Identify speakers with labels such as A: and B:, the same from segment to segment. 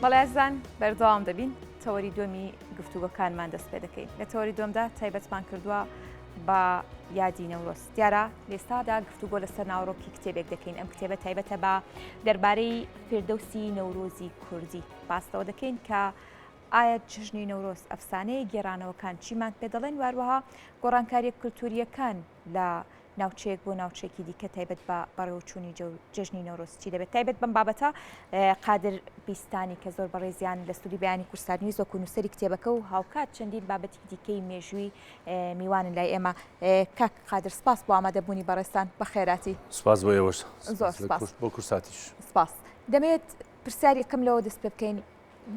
A: بەڵێزان بەردەوام دەبین تەوەری دومی گفتوگۆکانمان دەست پێ دەکەین لە تەوەری دومدا تایبەتمان کردووە بە یادی نەورۆز دیارە لێستادا گفتوگۆ لەسەر ناوڕۆکی کتێبێک دەکەین ئەم کتێبە تایبەتە بە دەربارەی فردەوسی نەورۆزی کوردی باسەوە دەکەین کە ئایا جژنی نەورۆز ئەفسانەیە گێڕانەوەکان چیمان پێ دەڵێن واروەها گۆڕانکاریە کولتوریەکان لە ناوچەیەک بۆ ناوچێکی دیکە تایبەت بە بەڕێوەچوونی جژنی نەورۆز چی دەبێت تایبەت بەم بابەتە قادر بیستانی کە زۆر بەڕێزیان لە ستودی بەیانی کورسانی زۆکو نووسەری کتێبەکە و هاوکات چەندین بابەتی دیکەی مێژووی میوانن لای ئێمە کاک قادر سپاس بۆ ئامادەبوونی بەڕێستان بە خێراتی
B: سپاس بۆ ئێوەش
A: زۆر سپاس
B: بۆ کورساتیش
A: سپاس دەمەوێت پرسیاری یەکەم لەوە دەست پێ بکەین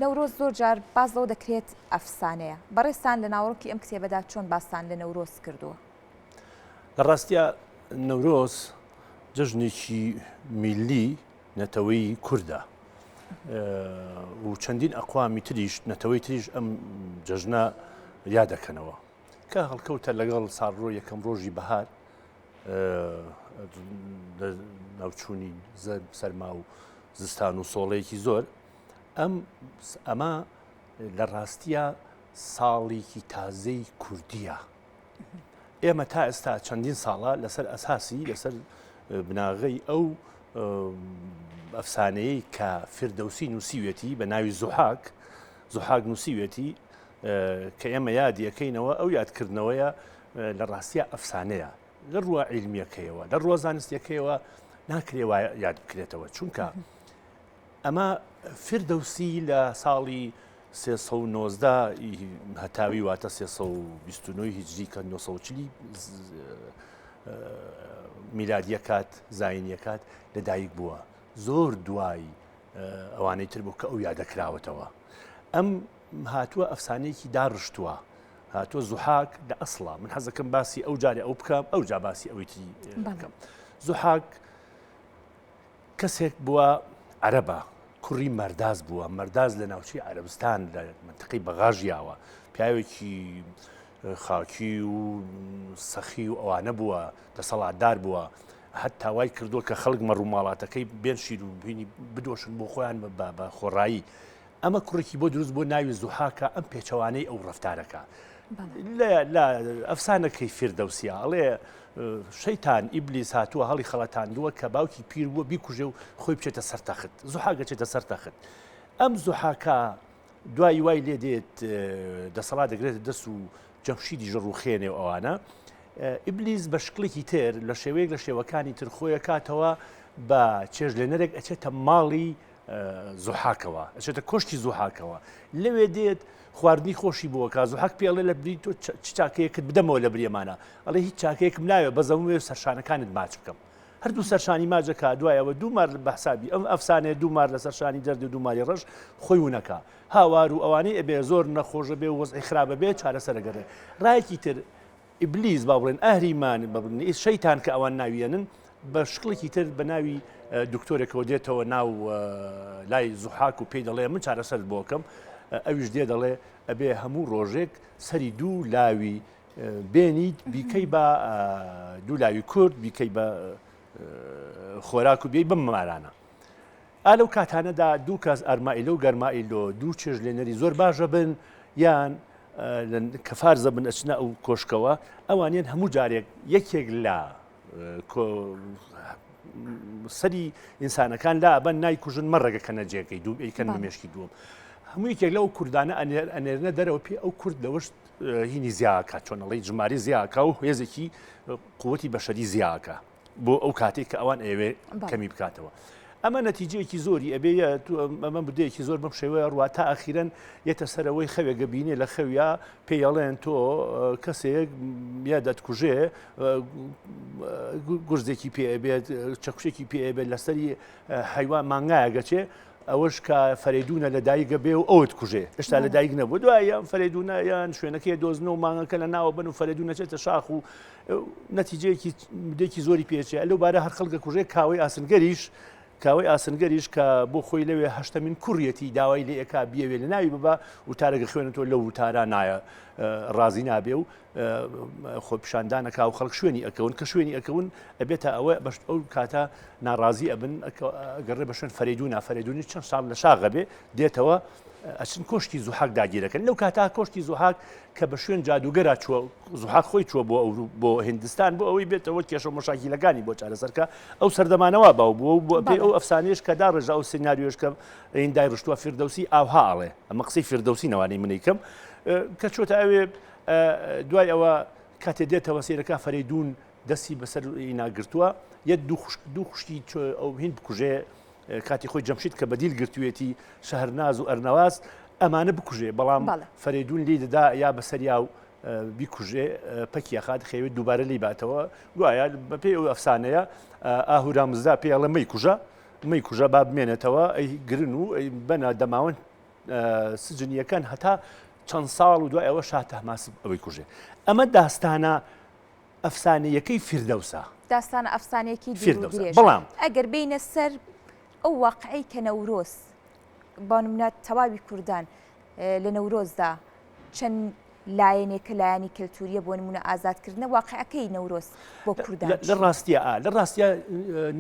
A: نەورۆز زۆر جار باز لەوە دەکرێت ئەفسانەیە بەڕێستان لە ناوڕۆکی ئەم کتێبەدا چۆن باستان لە نەورۆز کردووە
B: لە ڕاستیە نەورۆز جژنێکی میلی نەتەوەی کووردە و چەندین ئەقوامی تریش نەتەوەی تریش ئەم جژنە یادەکەنەوە کە هەڵکەوتە لەگەڵ ساڕۆ یەکەم ڕۆژی بەهار ناوچوونی سەرما و زستان و سۆڵەیەکی زۆر ئەمە لە ڕاستیە ساڵێکی تازەی کوردیە ئێمە تا ئێستا چەندین ساڵە لەسەر ئەساسی لەسەر بناغەی ئەو ئەفسانەیەی کە فردەوسی نووسیوێتی بە ناوی زوحاک نووسیوێتی کە ئێمە یادیەکەینەوە ئەو یادکردنەوەیە لە ڕاستیە ئەفسانەیە لە ڕووە عیلمیەکەیەوە لە ڕووە زانستیەکەیەوە ناکرێوە یاد بکرێتەوە چونکە ئەمە فردەوسی لە ساڵی 390 هەتاوی واتە 329 هیجری کە 940 میلادیە کات زاینیە کات لەدایک بووە زۆر دوای ئەوانەی تر بوو کە ئەو یادەکراوەتەوە ئەم هاتووە ئەفسانەیەکی داڕشتووە هاتووە زوحاک لە ئەسڵا من حەزەکەم باسی ئەو جارێ ئەو بکەم ئەو جا باسی ئەوەی بکەم زوحاک کەسێک بووە عەرەبە کوڕی مەرداز بووە مەرداز لە ناوچەی عەرەبستان لە منتقەی بەغاژیاوە پیاوێکی خاکی و سەخی و ئەوانە بووە دەسەڵاتدار بووە هەتا وای کردووە کە خەڵک مەڕووماڵاتەکەی بێن شیر و بینی بدۆشن بۆ خۆیان بە خۆڕایی ئەمە کوڕێکی بۆ دروست بۆ ناوی زوحاکە ئەم پێچەوانەی ئەو ڕەفتارەکە لە ئەفسانەکەی فردەوسیە ئەڵێ شەیتان ئیبلیس هاتووە هەڵی خەڵەتاندووە کە باوکی پیر بووە بیکوژێ و خۆی بچێتە سەر تەخت زوحاکە چێتە سەر تەخت ئەم زوحاکە دوای وای لێ دێت دەسەڵات دەگرێتە دەست و جەمشیدی ژەڕوخێنێ و ئەوانە ئیبلیس بە شکڵێکی تر لە شێوەیەک لە شێوەکانی تر خۆیە کاتەوە بە چێژلێنەرێک ئەچێتە ماڵی زوحاکەوە ئەچێتە کۆشتی زوحاکەوە لەوێ دێت خواردنی خۆشی بووە کە زوحاک پێڵێ لە بری تۆ چ چاکەیەکت بدەمەوە لە بریێمانە ئەڵێ هیچ چاکەیەکم ناوێ بەزەموێ سەرشانەکانت ماچ بکەم هەردوو سەرشانی ماجەکە دوایەوە دوومار بە حسابی ئەم ئەفسانەیە دوومار لە سەرشانی دەردی و دووماری ڕەش خۆی ونەکە هاوار و ئەوانەی ئەبێ زۆر نەخۆشە بێ و وەزعی خراپە بێ چارەسەرەگەڕێ ڕایەکی تر ئیبلیس با بڵێن ئەهریمان بڵێن شەیتان کە ئەوان ناویێنن بە شکڵێکی تر بە ناوی دکتۆرێکەوە دێتەوە ناو لای زوحاک و پێی دەڵێ من چارەسەر بۆکەم ئەویش دێ دەڵێ ئەبێ هەموو ڕۆژێک سەری دوو لاوی بێنیت بیکەی بە دوو لاوی کورد بیکەی بە خۆراک و بێی بممارانە ئالەو کاتانەدا دوو کەس ئەرمائیلە و گەرمائیلۆ دوو چێژلێنەری زۆر باشە بن یان کە فارزە بن ئەچنە ئەو کۆشکەوە ئەوانیان هەموو جارێک یەکێک لە سەری ئینسانەکان لا بەن نایکوژن مەڕێگەکە نەجێەکەی دوو ئەیکەن مێشکی دووەم هەموو یەکێک لەو کوردانە ئەنێرنە دەرەوە پێ ئەو کورد لەوەشت هینی زیاکە چۆنەڵی ژماری زیاکە و هێزێکی قووەتی بەشەری زیاکە بۆ ئەو کاتێک کە ئەوان ئەوێ کەمی بکاتەوە ئەمە نەتیجەیەکی زۆری ئەبێ ئەمە بدەیەکی زۆر بەم شێوەیە ڕوا تا ئاخیرەن یەتە سەرەوەی خەوێگە بینێ لە خەویا پێیەڵێن تۆ کەسێک یا دەتکوژێ گورزێکی پێبێت چەکوشێکی پێبێت لەسەری حیوان مانگایە گەچێ ئەوەش کە فەرێدونە لە دایکە بێ و ئەوت کوژێ هێشتا لە دایک نەبوو دوایە فەرێدونە یان شوێنەکەی دۆزنە و مانگەکە لە ناوە بن و فەرێدونە چێتە شاخ و نەتیجەیەکی مدێکی زۆری پێچێ لەو بارە هەر خەڵکە کوژێ کاوەی ئاسنگەریش کاوەی ئاسنگەریش کە بۆ خۆی لەوێ هەشتەمین کوڕیەتی داوای لێ ئەکا بێوێ لە ناوی ببە وتارەگە خوێنێتەوە لەو وتارە نایە ڕازی نابێ و خۆ پیشاندانەکا و خەڵک شوێنی ئەکەون کە شوێنی ئەکەون ئەبێتە ئەوە ئەو کاتە ناڕازی ئەبن ئەگەڕێ بە شوێن فەرێدوونە فەرێدونی چەند ساڵ لە شاغە بێ دێتەوە ئەچن کۆشتی زوحاک داگیرەکەن لەو کاتا کۆشتی زوحاک کە بە شوێن جادوگەرا چووە زوحاک خۆی چووە بۆ هندستان بۆ ئەوەی بێتەوە کێشە مەشاکیلەکانی بۆ چارەسەرکە ئەو سەردەمانەوە باو بووە بۆ پێی ئەو ئەفسانەیەش کە دا ڕێژا ئەو سناریۆش کە هیندای ڕشتووە فیردەوسی ئاوها ئاڵێ ئەمە قسەی فیردەوسی نەوانەی منیکەم کە چۆتە ئەوێ دوای ئەوە کاتێ دێتەوە سیرەکە فەرێدون دەستی بەسەر ناگرتووە یەک دوو خوشتی ئەو هین بکوژێ کاتی خۆی جەمشید کە بەدیل گرتوێتی شەهرناز و ئەرنەواز ئەمانە بکوژێ بەڵام فەرێدون لی دەدا یا بەسەریا و بیکوژێ پەکی خات خەوێت دووبارە لی باتەوە گوایە بەپێی ئەو ئەفسانەیە ئاهورامزدا پێڵە مەی کوژە با بمێنێتەوە ئەی گرن و بەنە دەماوەند سجنیەکان هەتا چەند ساڵ و دوای ئەوە شاه تەحماسب ئەوەی کوژێ ئەمە داستانە ئەفسانەیەکەی فیردەوسە
A: داستانە ئەفسانەیەکی
B: فیردەوسە بەڵام
A: ئەگەر بینە سەر ئەو واقعی کە نەورۆز بە نمونە تەواوی کوردان لە نەورۆزدا چەند لایەنێکە لایانی کللتوریە بۆ نمونە ئازادکردنە واقعەکەی نەورۆز بۆ کوردان
B: لە ڕاستیە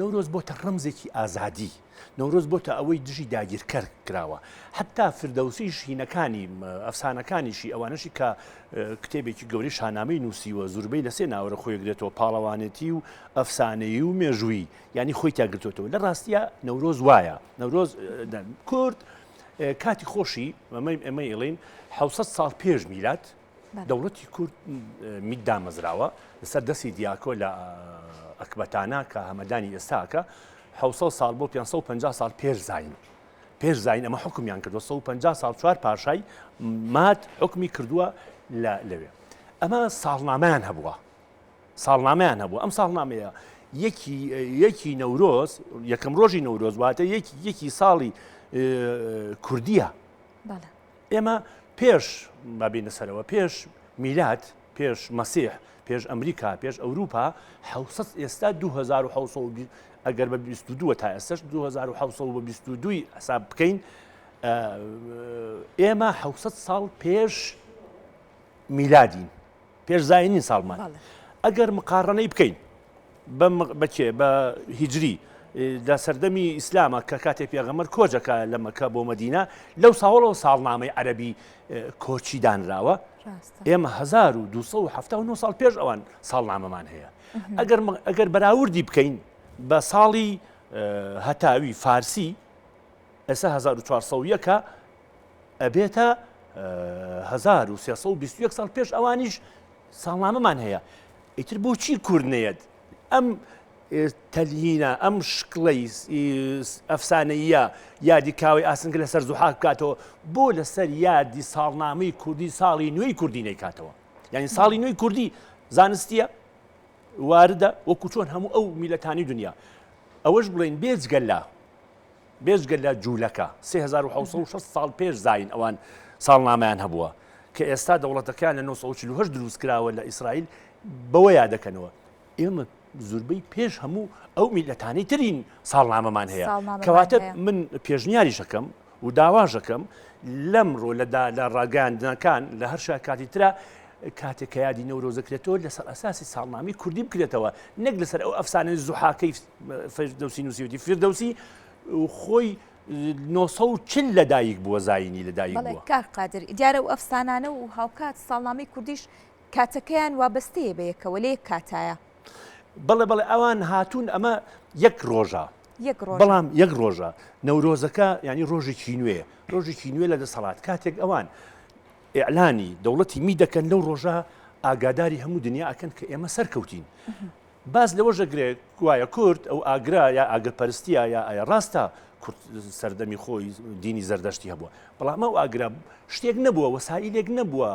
B: نەورۆز بۆتە ڕەمزێکی ئازادی نەورۆز بۆتە ئەوەی دژی داگیرکەر کراوە حتا فردەوسیش هینەکانی ئەفسانەکانیشی ئەوانەشی کە کتێبێکی گەوری شانامەی نووسیوە زوربەی لە سێ ناوەڕە خۆیگرێتەوە پاڵەوانێتی و ئەفسانەیی و مێژووی ینی خۆی تاگرتوێتەوە لە ڕاستیە نەورۆز وایە نەورۆز کورد کاتی خۆشی ئەمە ئێڵین 600 ساڵ پێش میلات دەوڵەتی کورد میت دامەزراوە لەسەر دەستی دیاکۆ لە ئەکبەتانە کە هەمەدانی ئێستاکە 600 ساڵ بۆ 550 ساڵ پێش زاین ئەمە حکمیان کردووە 150 ساڵ چوار پاشای مات حکمی کردووە لەوێ ئەمە ساڵنامەیان هەبووە ئەم ساڵنامەیە یەکی نەورۆز یەکەم ڕۆژی نەورۆز واتە یەکی ساڵی کوردیە ئێمە پێش بابینە سەرەوە پێش میلات پێش مەسیح پێش ئەمریکا پێش ئەوروپا ئێستا 2600 ئەگەر بە 22 تا ئێستش 2622 حساب بکەین ئێمە 600 ساڵ پێش میلادین پێش زاینین ساڵمان ئەگەر مقارنەی بکەین بە هیجری لە سەردەمی ئیسلامە کە کاتێ پێغەمبەر کۆچەکە لە مەکە بۆ مەدینە لەو ساڵەوە ساڵنامەی عەرەبی کۆچی دانراوە ئێمە 1279 ساڵ پێش ئەوان ساڵنامەمان هەیە ئەگەر بەراوردی بکەین بە ساڵی هەتاوی فارسی ئێستا 1400 ئەبێتە 1321 ساڵ پێش ئەوانیش ساڵنامەمان هەیە ئیتر بۆچی کورد نەیەت ئەم تەلهینە ئەم شکڵەی ئەفسانەیە یادی کاوەی ئاسنگە لەسەر زوحاک بکاتەوە بۆ لەسەر یادی ساڵنامەی کوردی ساڵی نوێی کوردی نەیکاتەوە یعنی ساڵی نوێی کوردی زانستیە واردە وەکو چۆن هەموو ئەو میلەتانی دنیا ئەوەش بڵێن بێجگەل لە جوولەکە 3600 ساڵ پێش زاین ئەوان ساڵنامەیان هەبووە کە ئێستا دەوڵەتەکان لە 1940 دروست کراوە لە ئیسرائیل بەوە یادەکەنەوە ئێمە زوربەی پێش هەموو ئەو میلەتانی ترین ساڵنامەمان هەیە کەواتە من پێشنیاریشەکەم و داواژەکەم لەمڕۆ لە ڕاگەاندنەکان لە هەر شاکاتی ترە کاتێک کە یادی نەورۆزەکرێتەوە لەسەر ئەساسی ساڵنامی کوردی بکرێتەوە نەک لەسەر ئەو ئەفسانەی زوحاکەی فیردەوسی نووسیوتی فیردەوسی خۆی 940 لەدایک بووە زاینی لەدایک بووە
A: کاک قادر دیارە و ئەفسانانە و هاوکات ساڵنامەی کوردیش کاتەکەیان وابەستەیە بە یەکەوە لە یەک کاتایە
B: بەڵێ ئەوان هاتوون ئەمە یەک ڕۆژە بەڵام یەک ڕۆژە نەورۆزەکە ینی ڕۆژێکی نوێ لە دەسەڵات کاتێک ئەوان ئیعلانی دەوڵەتی می دەکەن لەو ڕۆژە ئاگاداری هەموو دنیا ئەکەن کە ئێمە سەرکەوتین باز لەوە ژەگرێت وایە کورد ئەو ئاگرا یا ئاگرپەرستیە یا ئایا ڕاستە کورد سەردەمی خۆی دینی زەردەشتی هەبووە بەڵام ئەو ئاگرا شتێک نەبووە وەسائلێک نەبووە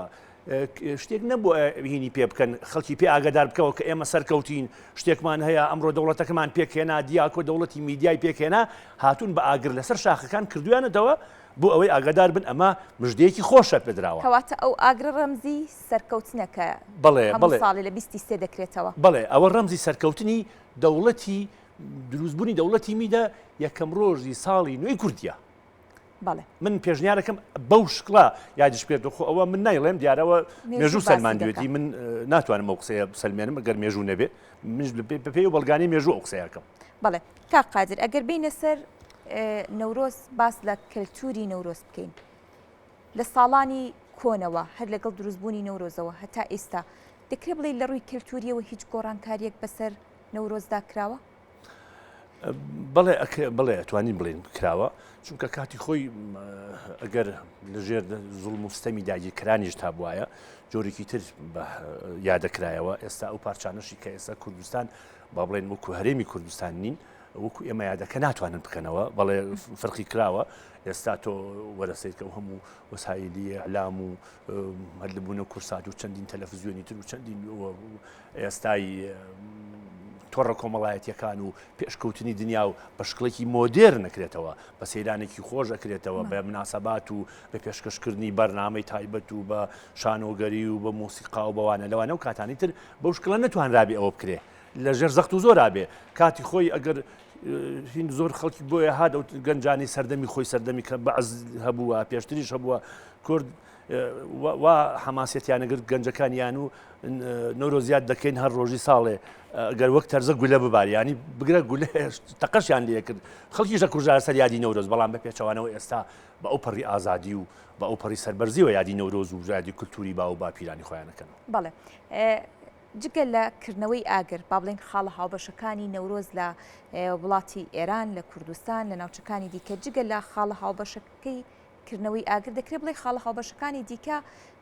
B: شتێک نەبووە هینی پێ بکەن خەڵکی پێ ئاگادار بکەوە کە ئێمە سەرکەوتین شتێکمان هەیە ئەمڕۆ دەوڵەتەکەمان پێکهێنا دیاکۆ دەوڵەتی میدیای پێکهێنا هاتوون بە ئاگر لەسەر شاخەکان کردویانەتەوە بۆ ئەوەی ئاگادار بن ئەمە مژدەیەکی خۆشە پێدراوە
A: کەواتە ئەو ئاگرە ڕەمزی سەرکەوتنەکە
B: بەڵێ
A: هەموو ساڵی لە 23 دەکرێتەوە
B: بەڵێ ئەوە ڕەمزی سەرکەوتنی دەوڵەتی دروستبوونی دەوڵەتی میدا یەکەم ڕۆژی ساڵی نوێی کوردیە.
A: بەڵێ
B: من پێشنیارەکەم بەو شکڵا یادیش پێ خۆ ئەوە من نایڵێم دیارەوە مێژوو سەلمان دوێتی من ناتوانم ئەو قسەیە سەلمێنم ئەگەر مێژوو نەبێ پێی و بەڵگانی مێژوو ئەو قسەیەکەم.
A: بەڵێ کاک قادر ئەگەر بینە سەر نەورۆز باس لە کەلتوری نەورۆز بکەین لە ساڵانی کۆنەوە هەر لەگەڵ دروستبوونی نەورۆزەوە هەتا ئێستا دەکرێت بڵێ لە ڕووی کەلتوریەوە هیچ گۆڕانکاریەک بەسەر نەورۆزدا کراوە؟
B: بڵێ ئەتوانین بڵێن کراوە چونکە کاتی خۆی ئەگەر لەژێر زوڵم و ستەمی داگیرکرانیش تا بواە جۆرێکی تر یادەکرایەوە ئێستا ئەو پارچانەشی کە ئێستا کوردستان با بڵێن وەکو هەرێمی کوردستان نین وەکو ئێمە یادەکە ناتوانن بکەنەوە بەڵێ فەرقی کراوە ئێستا تۆ وەرەسیت کە هەموو وەسایلی ئەعلام و هەر لەبوونە کورسات و چەندین تەلەڤیزیۆنی تر و چەندین ئێستای تۆڕە کۆمەڵایەتیەکان و پێشکەوتنی دنیا و بە شکڵێکی مۆدێر نەکرێتەوە بە سەیرانێکی خۆش ئەکرێتەوە بە مناسەبات و بە پێشکەشکردنی بەرنامەی تایبەت و بە شانۆگەری و بە مۆسیقا و بەوانە لەوانە و کاتانی تر بەو شکڵە نەتوانرابێ ئەوە بکرێ لەژێر زەخت و زۆر رابێ کاتی خۆی ئەگەر هین زۆر خەڵکی بۆیە هات ئەو گەنجانی سەردەمی خۆی سەردەمی کە بەعز هەبووە پێشتریش هەبووە کورد وا حماسەتیانەگەر گەنجەکانیان و نەورۆزیات دەکەین هەر ڕۆژی ساڵێ گەر وەک تەرزە گولە بباریانی بگرە گولە تەقەشیان لێ کرد خەڵکیشە کوژار سەر یادی نەورۆز بەڵام بە پێچەوانەوە ئێستا بە ئەو پەڕی ئازادی و بە ئەو پەڕی سەربەرزیەوە یادی نەورۆز و یادی کولتوری با و باپیرانی خۆیانەکەن.
A: بەڵێ جگە لە کردنەوەی ئاگر با بڵێن خاڵە هاوبەشەکانی نەورۆز لە وڵاتی ئێران لە کوردستان لە ناوچەکانی دیکە جگە لە خاڵە هاوبەشەکەی کردنەوەی ئاگر دەکرێت بڵێ خاڵە هاوبەشەکانی دیکە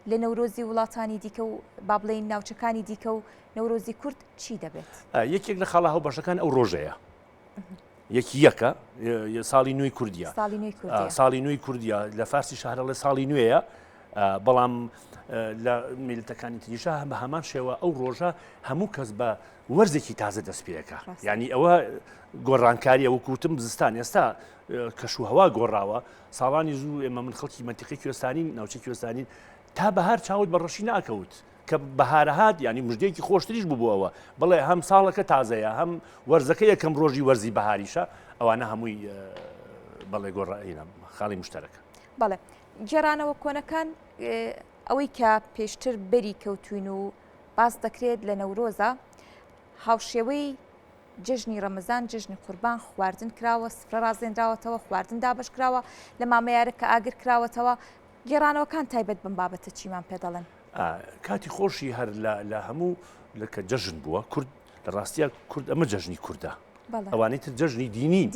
A: لە نەورۆزی وڵاتانی دیکە و با بڵێن ناوچەکانی دیکە و نەورۆزی کورد چی دەبێت؟
B: یەکێک لە خاڵە هاوبەشەکان ئەو ڕۆژەیە یەکە ساڵی نوێی کوردیە ساڵی نوێی کوردیە لە فارسی شارە لە ساڵی نوێیە بەڵام لە میلەتەکانی تریشە بە هەمان شێوە ئەو ڕۆژە هەموو کەس بە وەرزێکی تازە دەستپێەکە ینی ئەوە گۆڕانکاریە وەکوتم زستان ئێستا کەشوهەوا گۆڕاوە ساڵانی زوو ئێمە من خەڵکی منتیقی کوێستانی ناوچەی کوێستانین تا بەهار چاوت بە ڕەشی ناکەوت کە بەهارەهات ینی مژدەیەکی خۆشتریش ببووەوە بڵێ هەم ساڵەکە تازەیە هەم وەرزەکە یەکەم ڕۆژی وەرزی بەهاریشە ئەوانە هەمووی بەڵێ گۆڕائینە خاڵی مشتەرەکە.
A: بەڵێ گێرانەوە کۆنەکان ئەوەی کە پێشتر بەری کەوتوین و باس دەکرێت لە نەورۆزە هاوشێوەی جژنی ڕەمەزان جژنی قوربان خواردن کراوە سفرە ڕازێنراوەتەوە خواردن دابش کراوە لە مامەیارە کە ئاگر کراوەتەوە گێرانەوەکان تایبەت بم بابەتە چیمان پێ دەڵێن
B: کاتی خۆشی هەر لە هەموو لەکە جەژن بووە کورد لە ڕاستیە کورد ئەمە جەژنی کووردە ئەوانەی تر جەژنی دینین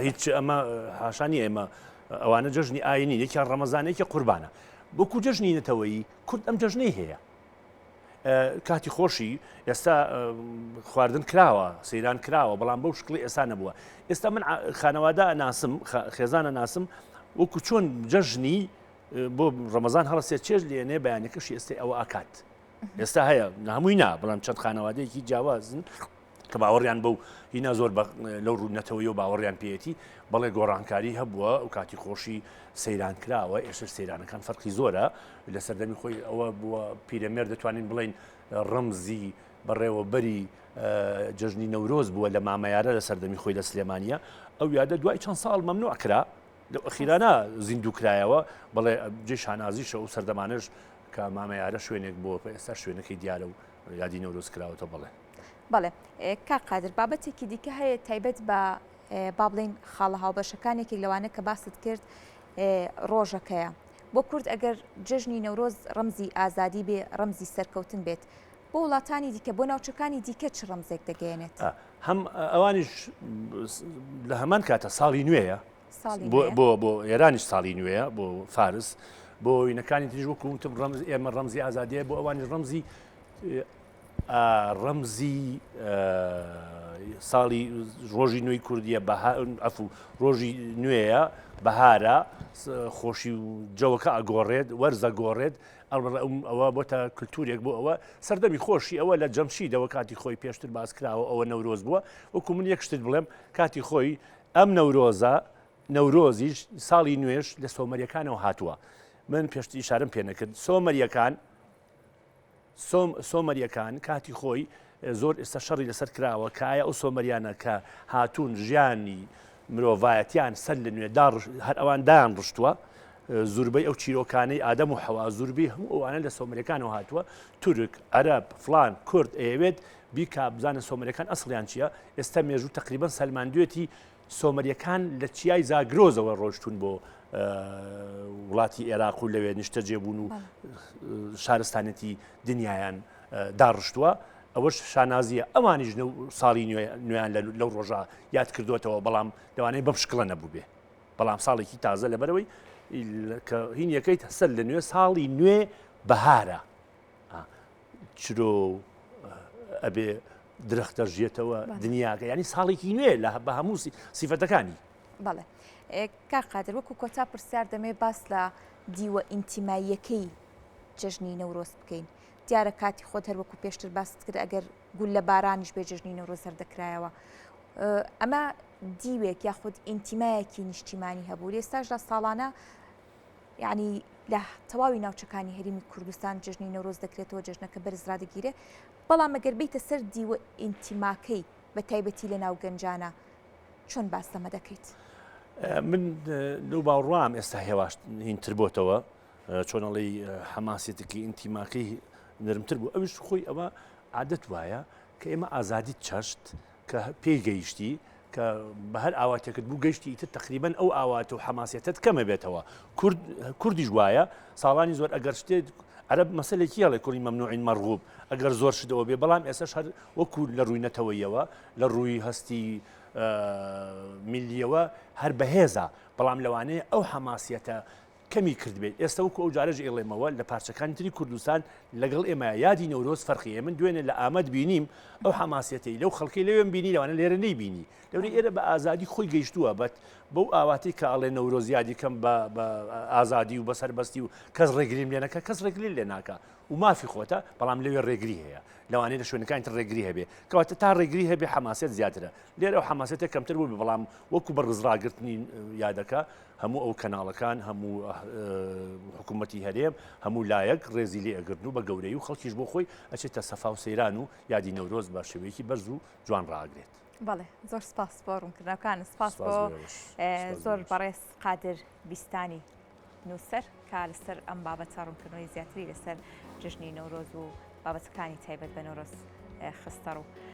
B: هیچ ئەمە هاشانی ئێمە ئەوانە جەژنی ئاینی یەکیان ڕەمەزانێکی قوربانە بۆکو جەژنی نەتەوەیی کورد ئەم جەژنەی هەیە کاتی خۆشی ئێستا خواردن کراوە سەیران کراوە بەڵام بەو شکڵی ئێستا نەبووە ئێستا من خانەوادا ناسم خێزانە ناسم وەکو چۆن جەژنی بۆ ڕەمەزان هەڵەسێ چێژ لێنێ بەیانەکەشی ئێستا ئەوە ئاکات ئێستا هەیە هەمووی نا بەڵام چەند خانەوادەیەکی جیاوازن کە باوەڕیان بەو هینا زۆر لەو ڕوونەتەوەی و باوەڕیان پێێتی بەڵێ گۆڕانکاری هەبووە و کاتی خۆشی سەیران کراوە ئێشش سەیرانەکان فەرقی زۆرە لە سەردەمی خۆی ئەوە بووە پیرەمێر دەتوانین بڵین ڕەمزی بەڕێوەبەری جەژنی نەورۆز بووە لە مامەیارە لە سەردەمی خۆی لە سلێمانیە ئەو یادە دوای چەند ساڵ مەمنوع کرا لە ئەخیرانە زیندوو کرایەوە بەڵێ جێ شانازیشە و سەردەمانش کە مامەیارە شوێنێک بووە ئێستا شوێنەکەی دیارە و یادی نەورۆز کراوەتە بڵێ
A: بەڵێ کا قادر بابەتێکی دیکە هەیە تایبەت بە با بڵێن خاڵە هاوبەشەکانێکی لەوانە کە باست کرد ڕۆژەکەیە بۆ کورد ئەگەر جژنی نەورۆز ڕەمزی ئازادی بێ ڕەمزی سەرکەوتن بێت بۆ وڵاتانی دیکە بۆ ناوچەکانی دیکە چ ڕەمزێک دەگەێنێت
B: هەم ئەوانیش لە هەمان کاتە ساڵی نوێیە بۆ ئێرانیش ساڵی نوێیە بۆ فارس بۆ وینەکانی تریژ وەکوتم ئێمە ڕەمزی ئازادیە بۆ ئەوانی ڕەمزی ساڵی ڕۆژی نوێی کوردیە ئەفو ڕۆژی نوێیە بەهارە خۆشی و جەوەکە ئەگۆڕێت وەرزە گۆڕێت ئەوە بۆتە کللتورێک بۆ ئەوە سەردەمی خۆشی ئەوە لە جەمشیدەوە کاتی خۆی پێشتر باس کراوە ئەوە نەورۆز بووە وەکو من یەک شتت بڵێم کاتی خۆی ئەم نەورۆزیش ساڵی نوێش لە سۆمەریەکانەوە هاتووە من پێشتی ئیشارەم پێ نەکرد سۆمەریەکان کاتی خۆی زۆر ئێستا شەڕی لەسەر کراوە کایە ئەو سۆمەریانە کە هاتوون ژیانی مرۆڤایەتیان سەر لە نوێ هەر ئەوان دایان ڕشتووە زوربەی ئەو چیرۆکانەی ئادەم و حەوا زوربی هەموو ئەوانە لە سۆمەریەکانەوە هاتووە تورک عەرەب فڵان کورد ئەیەوێت بیکا بزانە سۆمەریەکان ئەسڵیان چییە ئێستا مێژوو تقریبان سەلماندوێتی سۆمەریەکان لە چیای زاگرۆزەوە ڕۆشتون بۆ وڵاتی عێراق و لەوێ نیشتە جێبوون و شارستانەتی دنیایان داڕشتووە ئەوەش شانازیە ئەمانیش ساڵی نوێیان لەو ڕۆژە یاد کردوێتەوە بەڵام لەوانەیە بەم شکڵە نەبوو بێ بەڵام ساڵێکی تازە لەبەرەوەی کە هین یەکەیت سەر لە نوێ ساڵی نوێ بەهارە چرۆ ئەبێ درەختە ژێتەوە دنیاکە ینی ساڵێکی نوێ لە بە هەموو سیفەتەکانی
A: بەڵێ کاقادر وەکو کۆتا پرسیار دەمێ باس لە دیوە ئینتیماییەکەی جژنی نەورۆز بکەین دیارە کاتی خۆت هەر وەکو پێشتر باست کرد ئەگەر گول لە بارانیش بێ جژنی نەورۆز هەردەکرایەوە ئەمە دیوێک یاخود ئینتیمایەکی نیشتیمانی هەبوو ئێستاشدا ساڵانە یعنی لە تەواوی ناوچەکانی هەرێمی کوردستان جژنی نەورۆز دەکرێتەوە جژنەکە بەرزرا دەگیرێ بەڵام ئەگەر بیتە سەر دیوە ئینتیماکەی بە تایبەتی لە ناو گەنجانە چۆن باس لەمە دەکەیت؟
B: من لەو باوەڕوام ئێستا هێواش هینتر بۆتەوە چۆنەڵی حەماسێتێکی ئینتیماکەی نرمتر بوو ئەوش خۆی ئەوە عادەت وایە کە ئێمە ئازادیت چەشت کە پێی گەیشتی کە بە هەر ئاواتێکت بوو گەشتی ئیتر تقریبان ئەو ئاوات و حەماسێتت کەمە بێتەوە کوردیش وایە ساڵانی زۆر ئەگەر شتێت عەرەب مەسەلێکی هەڵێ کوڕی مەمنوعین مەرغوب ئەگەر زۆر شتەوە بێ بەڵام ئێستاش هەر وەکو لە ڕووی نەتەوەیەوە لە ڕووی هەستی میلیەوە هەر بەهێزە بەڵام لەوانەیە ئەو حەماسیەتە کەمی کرد بێت ئێستا وەکو ئەو جارەژ ئێڵێمەوە لە پارچەکانی تری کوردستان لەگەڵ ئێمە یادی نەورۆز فەرقیە من دوێنێ لە ئامەد بینیم ئەو حەماسیەتەی لەو خەڵکی لەوێن بینی لەوانە لێرە نەیبینی لەورەی ئێرە بە ئازادی خۆی گەیشتووە بەت بەو ئاواتی کە ئەڵێ نەورۆز یادی کەم بە ئازادی و بەسەربەستی و کەس ڕێگریم لێ نەکە کەس ڕێگری لێ ناکە و مافی خۆتە بەڵام لەوێ ڕێگری هەیە لەوانەیە لە شوێنەکانی تر ڕێگری هەبێ کەواتە تا ڕێگری هەبێ حەماسێت زیاترە لێرە ئەو حەماسێتە کەمتر بوو بەڵام وەکو بەڕزراگرتنی یادەکە هەموو ئەو کەناڵەکان هەموو حکوومەتی هەرێم هەموو لایەک ڕێزی لێ ئەگرن و بە گەورەی و خەڵکیش بۆ خۆی ئەچێتە سەفا و سەیران و یادی نەورۆز بە شێوەیەکی بەرز و جوان ڕاگرێت.
A: بەڵێ زۆر سپاس بۆ ڕوونکردنەوەکان سپاس بۆ زۆر بەڕێز قادر بیستانی نووسەر کا لەسەر ئەم بابەتە ڕوونکردنەوەی زیاتری لەسەر جژنی نەورۆز و بابەتەکانی تایبەت بە نەورۆز خستە ڕوو.